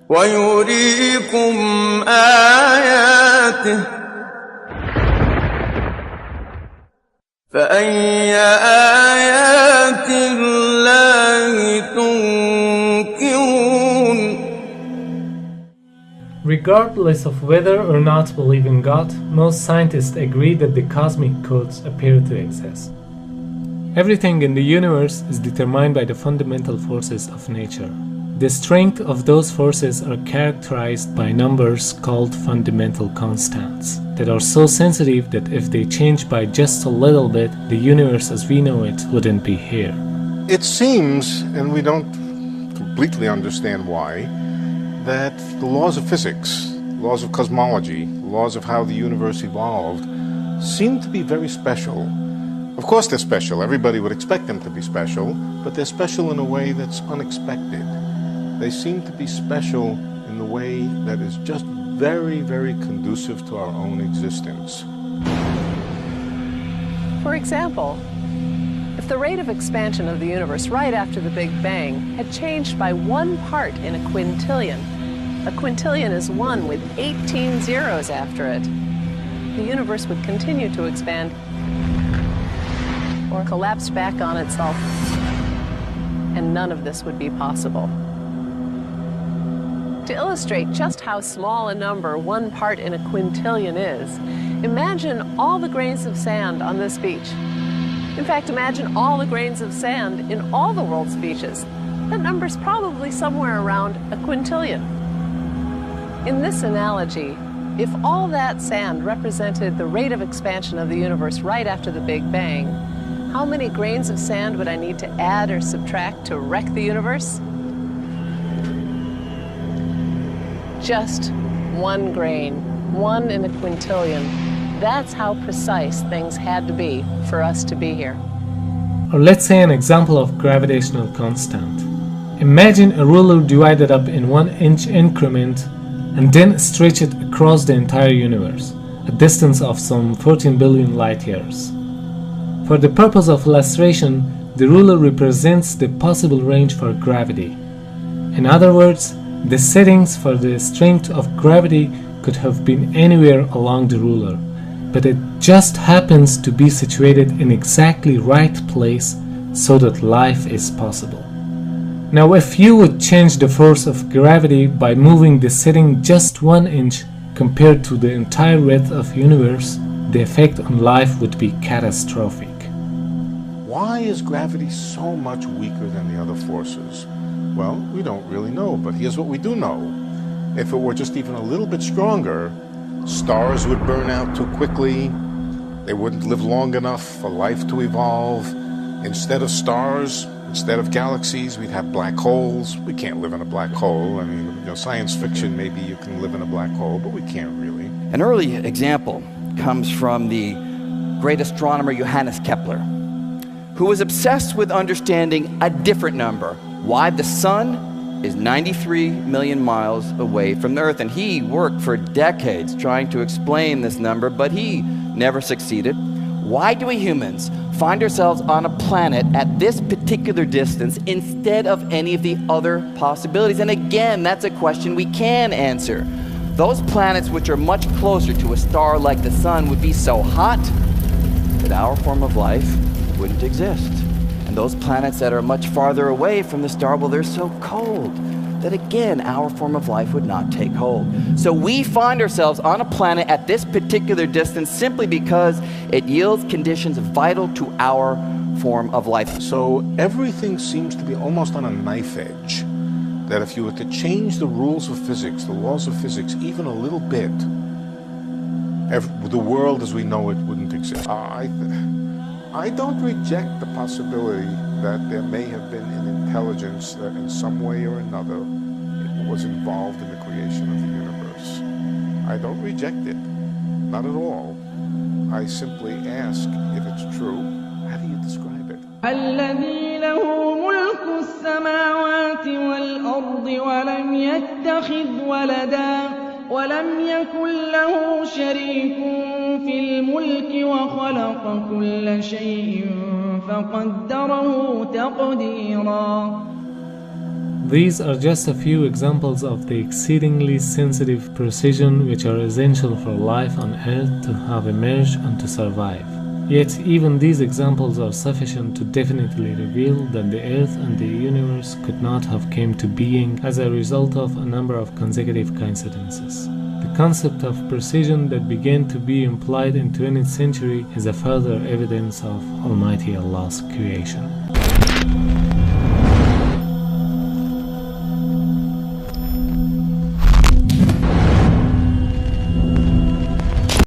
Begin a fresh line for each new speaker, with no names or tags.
ويريكم آياته فأي آيات الله تنكرون.
Regardless of whether or not believe in God, most scientists agree that the cosmic codes appear to exist. Everything in the universe is determined by the fundamental forces of nature. The strength of those forces are characterized by numbers called fundamental constants that are so sensitive that if they change by just a little bit, the universe as we know it wouldn't be here.
It seems, and we don't completely understand why, that the laws of physics, laws of cosmology, laws of how the universe evolved seem to be very special. Of course they're special. Everybody would expect them to be special, but they're special in a way that's unexpected. They seem to be special in the way that is just very, very conducive to our own existence.
For example, if the rate of expansion of the universe right after the Big Bang had changed by 1 part in a quintillion is 1 with 18 zeros after it, the universe would continue to expand or collapse back on itself, and none of this would be possible. To illustrate just how small a number 1 part in a quintillion is, imagine all the grains of sand on this beach. In fact, imagine all the grains of sand in all the world's beaches. That number's probably somewhere around a quintillion. In this analogy, if all that sand represented the rate of expansion of the universe right after the Big Bang, how many grains of sand would I need to add or subtract to wreck the universe? Just 1 grain, 1 in a quintillion. That's how precise things had to be for us to be here.
Or let's say an example of gravitational constant. Imagine a ruler divided up in 1-inch increment and then stretch it across the entire universe, a distance of some 14 billion light years. For the purpose of illustration, the ruler represents the possible range for gravity. In other words, the settings for the strength of gravity could have been anywhere along the ruler, but it just happens to be situated in exactly right place so that life is possible. Now, if you would change the force of gravity by moving the setting just 1 inch compared to the entire width of the universe, the effect on life would be catastrophic.
Why is gravity so much weaker than the other forces? Well, we don't really know, but here's what we do know. If it were just even a little bit stronger, stars would burn out too quickly, they wouldn't live long enough for life to evolve. Instead of stars, instead of galaxies, we'd have black holes. We can't live in a black hole. I mean, science fiction, maybe you can live in a black hole, but we can't really.
An early example comes from the great astronomer Johannes Kepler, who was obsessed with understanding a different number, why the sun is 93 million miles away from the Earth. And he worked for decades trying to explain this number, but he never succeeded. Why do we humans find ourselves on a planet at this particular distance instead of any of the other possibilities? And again, that's a question we can answer. Those planets which are much closer to a star like the sun would be so hot that our form of life wouldn't exist. And those planets that are much farther away from the star, well, they're so cold that again, our form of life would not take hold. So we find ourselves on a planet at this particular distance simply because it yields conditions vital to our form of life.
So everything seems to be almost on a knife edge, that if you were to change the rules of physics, the laws of physics, even a little bit, the world as we know it wouldn't exist. I don't reject the possibility that there may have been an intelligence that in some way or another was involved in the creation of the universe. I don't reject it, not at all. I simply ask if it's true, how do you describe it?
الذي له ملك السماوات والأرض ولم يتخذ ولدا ولم يكن له شريك في الملك وخلق كل شيء فقدره تقديرا.
These are just a few examples of the exceedingly sensitive precision which are essential for life on Earth to have emerged and to survive. Yet even these examples are sufficient to definitely reveal that the Earth and the universe could not have come to being as a result of a number of consecutive coincidences. The concept of precision that began to be implied in 20th century is a further evidence of Almighty Allah's creation.